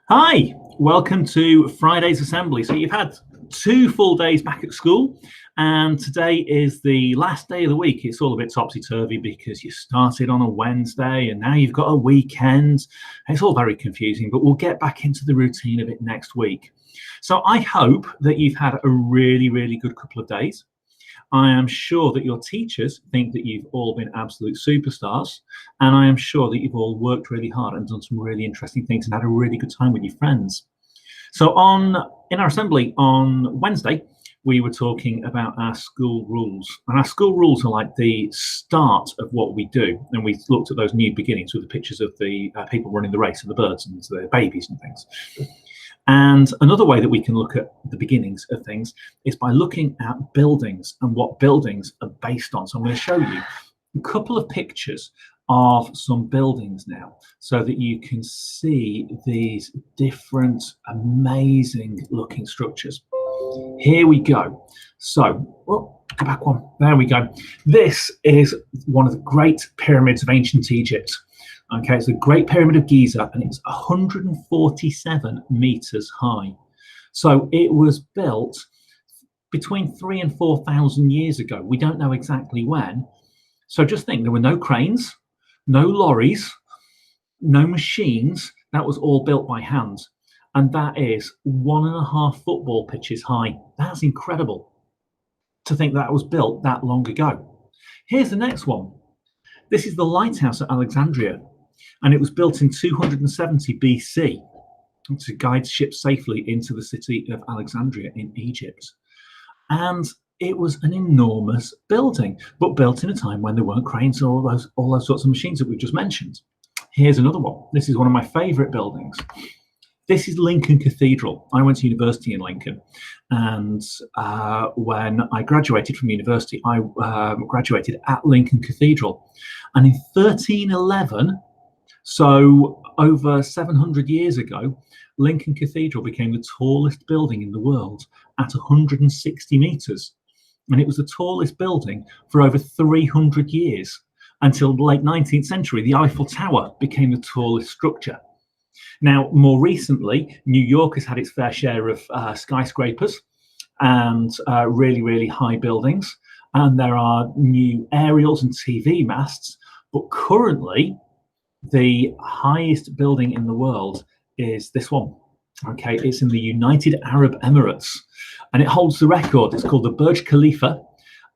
Hi, welcome to Friday's Assembly. So you've had 2 full days back at school, and today is the last day of the week. It's all a bit topsy-turvy because you started on a Wednesday and now you've got a weekend. It's all very confusing, but we'll get back into the routine of it next week. So I hope that you've had a really, really good couple of days. I am sure that your teachers think that you've all been absolute superstars, and I am sure that you've all worked really hard and done some really interesting things and had a really good time with your friends. So in our assembly on Wednesday, we were talking about our school rules, and our school rules are like the start of what we do. And we looked at those new beginnings with the pictures of the people running the race and the birds and the babies and things. And another way that we can look at the beginnings of things is by looking at buildings and what buildings are based on. So I'm going to show you a couple of pictures of some buildings now so that you can see these different amazing looking structures. Here we go. So, go back one. There we go. This is one of the great pyramids of ancient Egypt. Okay, it's the Great Pyramid of Giza, and it's 147 meters high. So it was built between 3,000 and 4,000 years ago. We don't know exactly when. So just think, there were no cranes, no lorries, no machines. That was all built by hand. And that is 1.5 football pitches high. That's incredible to think that was built that long ago. Here's the next one. This is the lighthouse at Alexandria, and it was built in 270 BC to guide ships safely into the city of Alexandria in Egypt. And it was an enormous building, but built in a time when there weren't cranes or all those sorts of machines that we've just mentioned. Here's another one. This is one of my favorite buildings. This is Lincoln Cathedral. I went to university in Lincoln, and when I graduated from university, I graduated at Lincoln Cathedral. And in 1311, so over 700 years ago, Lincoln Cathedral became the tallest building in the world at 160 meters. And it was the tallest building for over 300 years, until the late 19th century. The Eiffel Tower became the tallest structure. Now, more recently, New York has had its fair share of skyscrapers and really, really high buildings. And there are new aerials and TV masts. But currently, the highest building in the world is this one. Okay, it's in the United Arab Emirates, and it holds the record. It's called the Burj Khalifa,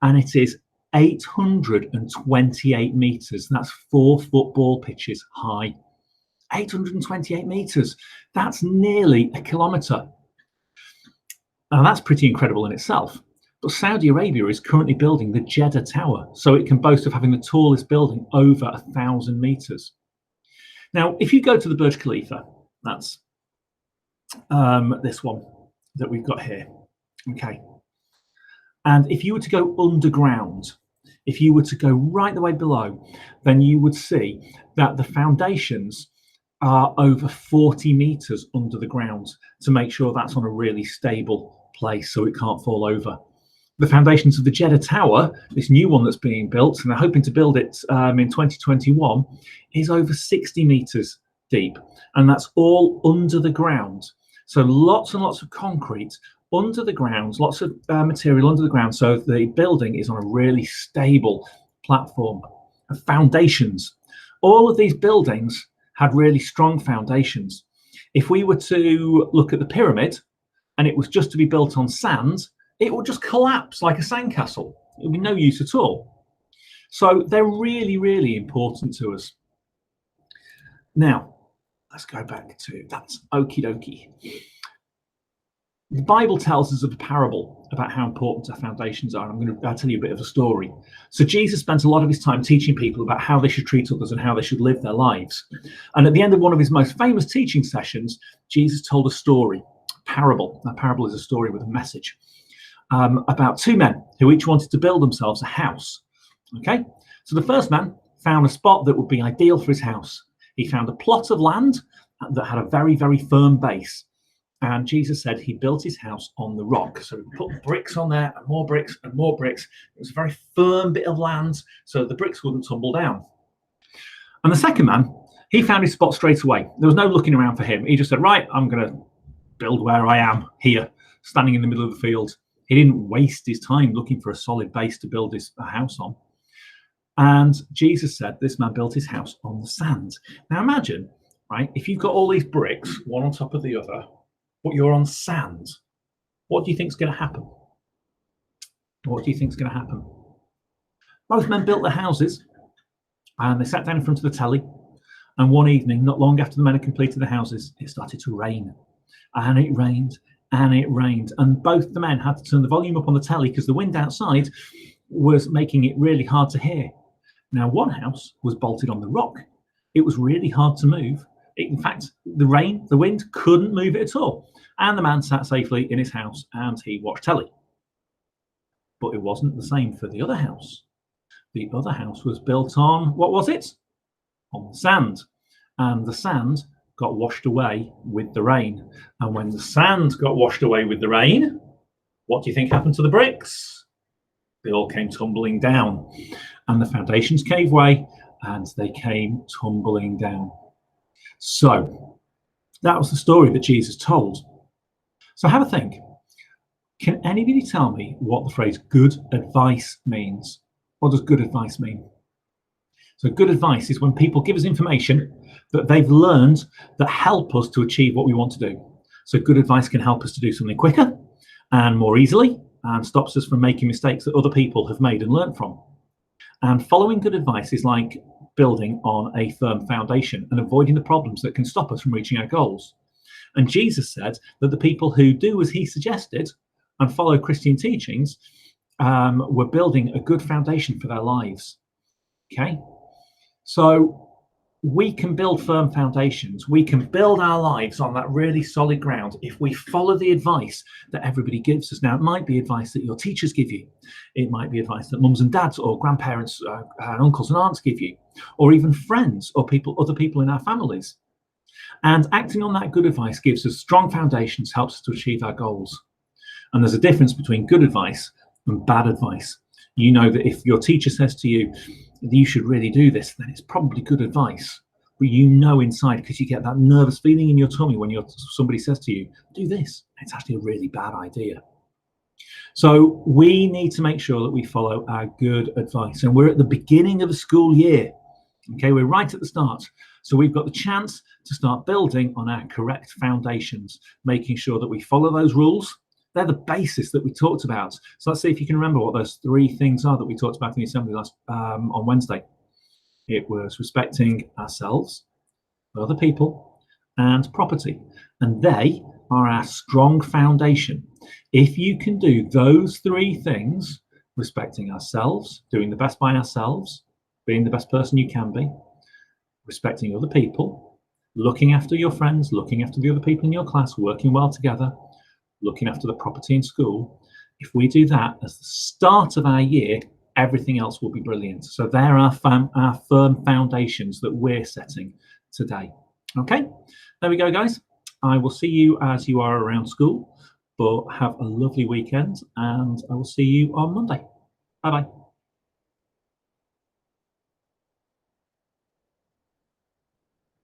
and it is 828 meters. That's 4 football pitches high. 828 meters. That's nearly a kilometer. Now that's pretty incredible in itself. But Saudi Arabia is currently building the Jeddah Tower, so it can boast of having the tallest building over 1,000 meters. Now, if you go to the Burj Khalifa, that's this one that we've got here. Okay. And if you were to go underground, if you were to go right the way below, then you would see that the foundations are over 40 meters under the ground to make sure that's on a really stable place so it can't fall over. The foundations of the Jeddah Tower, this new one that's being built, and they're hoping to build it in 2021, is over 60 meters deep, and that's all under the ground. So lots and lots of concrete under the ground, lots of material under the ground, so the building is on a really stable platform. And foundations. All of these buildings had really strong foundations. If we were to look at the pyramid, and it was just to be built on sand, it would just collapse like a sandcastle. It would be no use at all. So they're really, really important to us. Now, let's go back to that. Okie dokie. The Bible tells us of a parable about how important our foundations are. I'm going to tell you a bit of a story. So Jesus spent a lot of his time teaching people about how they should treat others and how they should live their lives. And at the end of one of his most famous teaching sessions, Jesus told a story, a parable. A parable is a story with a message. About 2 men who each wanted to build themselves a house. Okay, so the first man found a spot that would be ideal for his house. He found a plot of land that had a very, very firm base. And Jesus said he built his house on the rock. So he put bricks on there and more bricks and more bricks. It was a very firm bit of land so the bricks wouldn't tumble down. And the second man He found his spot straight away. There was no looking around for him. He just said, right, I'm going to build where I am here, standing in the middle of the field. He didn't waste his time looking for a solid base to build his house on. And Jesus said this man built his house on the sand. Now imagine, right, if you've got all these bricks, one on top of the other, but you're on sand, what do you think is going to happen? What do you think is going to happen? Both men built their houses and they sat down in front of the telly. And one evening, not long after the men had completed the houses, it started to rain. And it rained and it rained. And both the men had to turn the volume up on the telly because the wind outside was making it really hard to hear. Now, one house was bolted on the rock. It was really hard to move. In fact, the wind couldn't move it at all. And the man sat safely in his house and he watched telly. But it wasn't the same for the other house. The other house was built on, what was it? On sand. And the sand got washed away with the rain. And when the sand got washed away with the rain, what do you think happened to the bricks? They all came tumbling down. And the foundations gave way and they came tumbling down. So that was the story that Jesus told. So have a think. Can anybody tell me what the phrase good advice means? What does good advice mean? So good advice is when people give us information that they've learned that help us to achieve what we want to do. So good advice can help us to do something quicker and more easily and stops us from making mistakes that other people have made and learned from. And following good advice is like building on a firm foundation and avoiding the problems that can stop us from reaching our goals. And Jesus said that the people who do as he suggested and follow Christian teachings were building a good foundation for their lives. Okay, so we can build firm foundations. We can build our lives on that really solid ground if we follow the advice that everybody gives us. Now, it might be advice that your teachers give you. It might be advice that mums and dads or grandparents and uncles and aunts give you, or even friends or other people in our families. And acting on that good advice gives us strong foundations, helps us to achieve our goals. And there's a difference between good advice and bad advice. You know that if your teacher says to you, you should really do this, then it's probably good advice. But you know inside, because you get that nervous feeling in your tummy when somebody says to you, do this, it's actually a really bad idea. So we need to make sure that we follow our good advice. And we're at the beginning of the school year. Okay, we're right at the start. So we've got the chance to start building on our correct foundations, making sure that we follow those rules. They're the basis that we talked about. So let's see if you can remember what those three things are that we talked about in the assembly on Wednesday. It was respecting ourselves, other people, and property. And they are our strong foundation. If you can do those three things, respecting ourselves, doing the best by ourselves, being the best person you can be, respecting other people, looking after your friends, looking after the other people in your class, working well together, looking after the property in school. If we do that as the start of our year, everything else will be brilliant. So there are our firm foundations that we're setting today. Okay, there we go, guys. I will see you as you are around school, but have a lovely weekend and I will see you on Monday. Bye-bye.